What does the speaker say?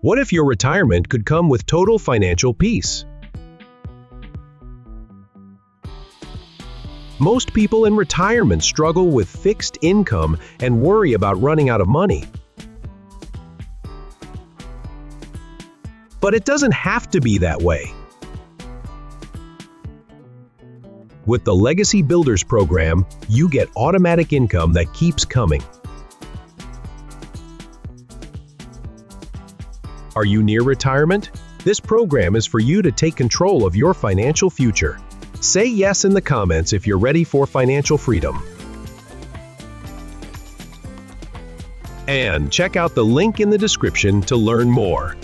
What if your retirement could come with total financial peace? Most people in retirement struggle with fixed income and worry about running out of money. But it doesn't have to be that way. With the Legacy Builders program, you get automatic income that keeps coming. Are you near retirement? This program is for you to take control of your financial future. Say yes in the comments if you're ready for financial freedom. And check out the link in the description to learn more.